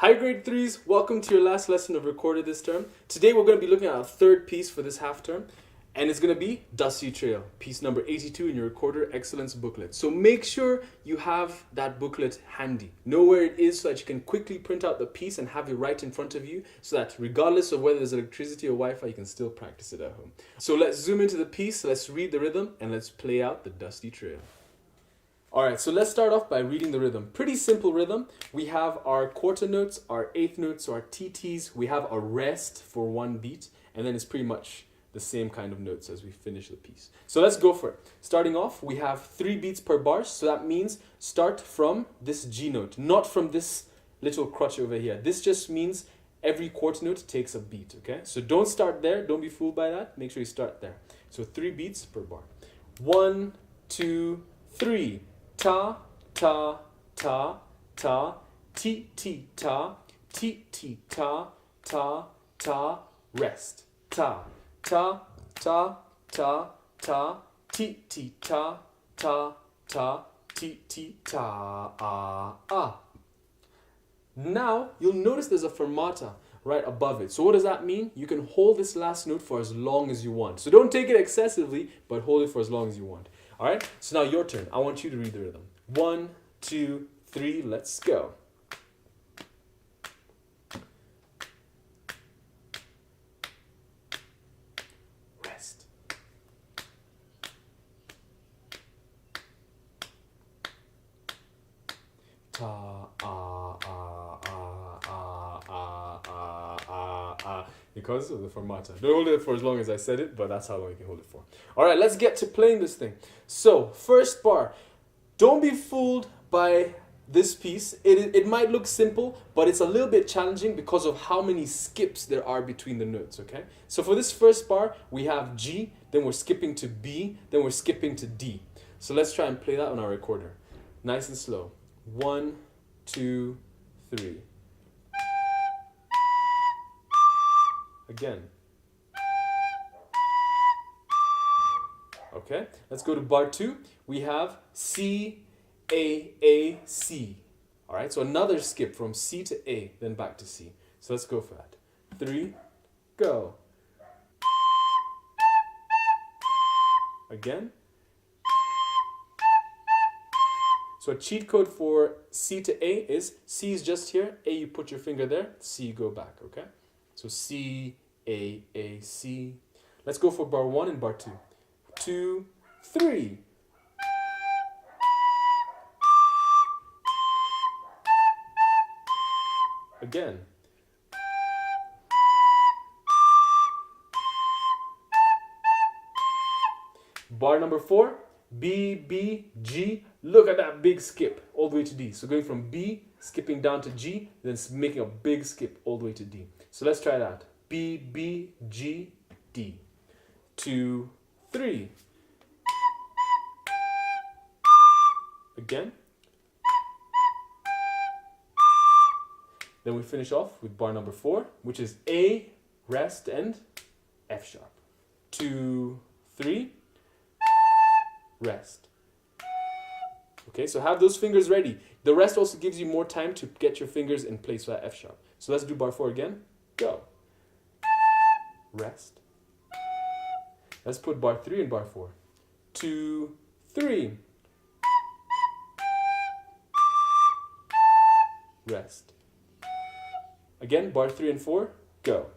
Hi grade 3s, welcome to your last lesson of Recorded this term. Today we're going to be looking at a third piece for this half term, and it's going to be Dusty Trail, piece number 82 in your Recorder Excellence booklet. So make sure you have that booklet handy. Know where it is so that you can quickly print out the piece and have it right in front of you so that regardless of whether there's electricity or Wi-Fi, you can still practice it at home. So let's zoom into the piece, let's read the rhythm, and let's play out the Dusty Trail. Alright, so let's start off by reading the rhythm. Pretty simple rhythm. We have our quarter notes, our eighth notes, our TTs. We have a rest for one beat, and then it's pretty much the same kind of notes as we finish the piece. So let's go for it. Starting off, we have 3 beats per bar, so that means start from this G note, not from this little crutch over here. This just means every quarter note takes a beat, okay? So don't start there, don't be fooled by that. Make sure you start there. So 3 beats per bar. 1, 2, 3. Ta, ta, ta, ta, ti, ti, ta, ti, ti, ta, ta, ta, rest. Ta, ta, ta, ta, ta, ti, ti, ta, ta, ta, ti, ti, ta, ah. Now, you'll notice there's a fermata right above it. So what does that mean? You can hold this last note for as long as you want. So don't take it excessively, but hold it for as long as you want. Alright, so now your turn. I want you to read the rhythm. 1, 2, 3, let's go. Rest. Ta, because of the fermata. Don't hold it for as long as I said it, but that's how long you can hold it for. Alright, let's get to playing this thing. So, first bar. Don't be fooled by this piece. It might look simple, but it's a little bit challenging because of how many skips there are between the notes, okay? So for this first bar, we have G, then we're skipping to B, then we're skipping to D. So let's try and play that on our recorder. Nice and slow. 1, 2, 3. Again. Okay, let's go to bar 2. We have C, A, C. All right, so another skip from C to A, then back to C. So let's go for that. 3, go. Again. So a cheat code for C to A is C is just here, A you put your finger there, C you go back, okay? So C, A, C. Let's go for bar 1 and bar 2. 2, 3. Again. Bar number 4, B, B, G. Look at that big skip all the way to D. So going from B, skipping down to G, then making a big skip all the way to D. So let's try that. B, B, G, D. 2, 3. Again. Then we finish off with bar number 4, which is A, rest, and F sharp. 2, 3. Rest. Okay, so have those fingers ready. The rest also gives you more time to get your fingers in place for that F sharp. So let's do bar 4 again. Go. Rest. Let's put bar 3 and bar 4. 2, 3. Rest. Again, bar 3 and 4. Go.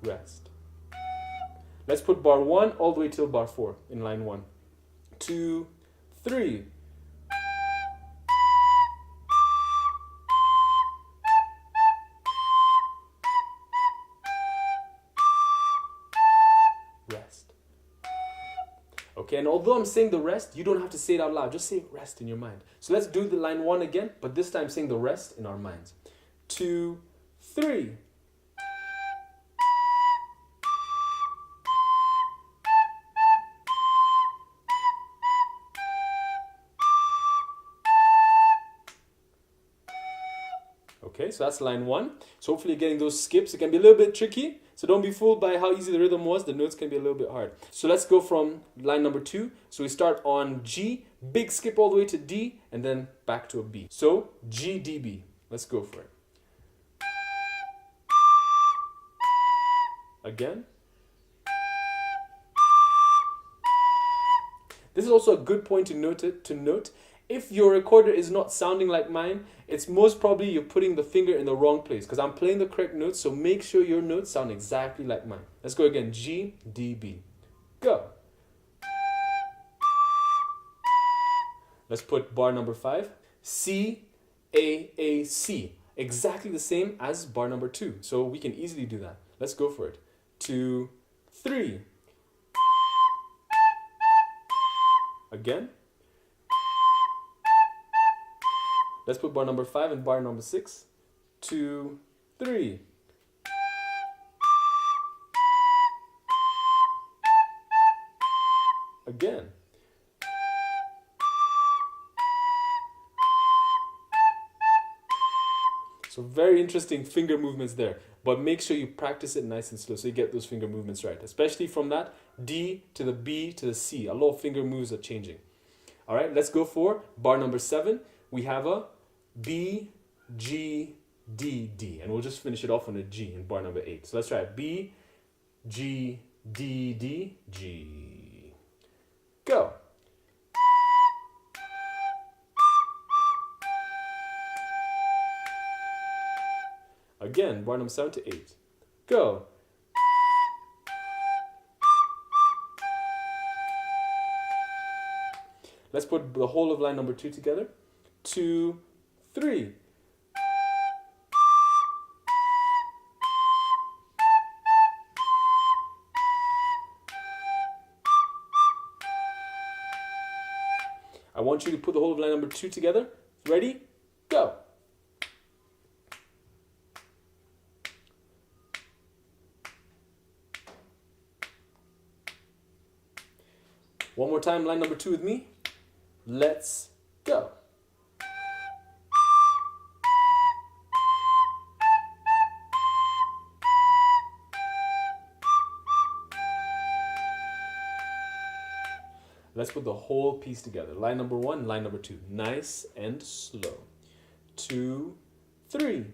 Rest. Let's put bar 1 all the way till bar 4 in line 1. 2, 3. Rest. Okay, and although I'm saying the rest, you don't have to say it out loud. Just say rest in your mind. So let's do the line 1 again, but this time saying the rest in our minds. 2, 3. Okay, so that's line 1. So hopefully you're getting those skips. It can be a little bit tricky, so don't be fooled by how easy the rhythm was. The notes can be a little bit hard. So let's go from line number 2. So we start on G, big skip all the way to D, and then back to a B. So G, D, B. Let's go for it. Again. This is also a good point to note. If your recorder is not sounding like mine, it's most probably you're putting the finger in the wrong place, because I'm playing the correct notes, so make sure your notes sound exactly like mine. Let's go again. G, D, B. Go. Let's put bar number 5. C, A, C. Exactly the same as bar number 2. So we can easily do that. Let's go for it. 2, 3. Again. Let's put bar number 5 and bar number 6. 2, 3. Again. So very interesting finger movements there, but make sure you practice it nice and slow so you get those finger movements right, especially from that D to the B to the C. A lot of finger moves are changing. All right, let's go for bar number 7. We have a B, G, D, D, and we'll just finish it off on a G in bar number 8. So let's try it. B, G, D, D, G. Go. Again, bar number 7 to 8. Go. Let's put the whole of line number 2 together. 2, 3. I want you to put the whole of line number 2 together. Ready? Go. One more time, line number 2 with me. Let's go. Let's put the whole piece together. Line number 1, line number 2. Nice and slow. 2, 3.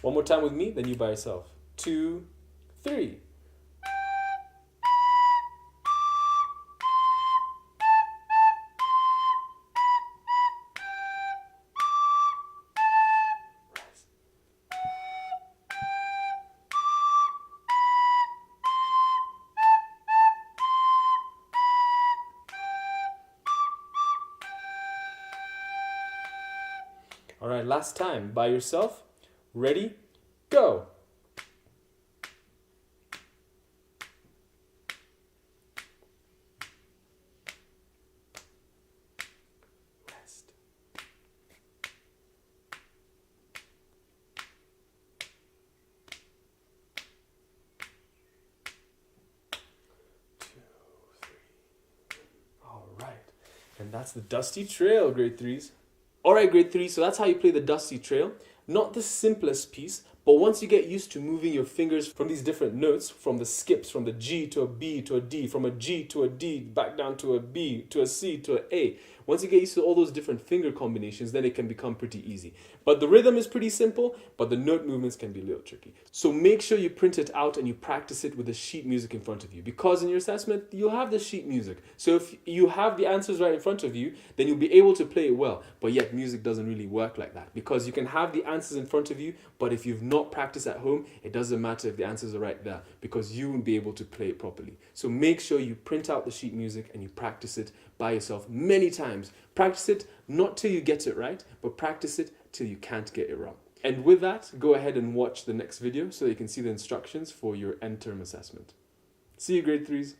One more time with me, then you by yourself. 2, 3. All right, last time by yourself. Ready? Go. Rest. 2, 3. All right. And that's the Dusty Trail, grade 3s. All right, grade 3, so that's how you play the Dusty Trail. Not the simplest piece, but once you get used to moving your fingers from these different notes, from the skips, from the G to a B to a D, from a G to a D, back down to a B, to a C, to an A. Once you get used to all those different finger combinations, then it can become pretty easy. But the rhythm is pretty simple, but the note movements can be a little tricky. So make sure you print it out and you practice it with the sheet music in front of you, because in your assessment, you'll have the sheet music. So if you have the answers right in front of you, then you'll be able to play it well. But yet music doesn't really work like that, because you can have the answers in front of you, but if you've not practiced at home, it doesn't matter if the answers are right there, because you won't be able to play it properly. So make sure you print out the sheet music and you practice it by yourself many times. Practice it not till you get it right, but practice it till you can't get it wrong. And with that, go ahead and watch the next video so you can see the instructions for your end term assessment. See you, grade 3s.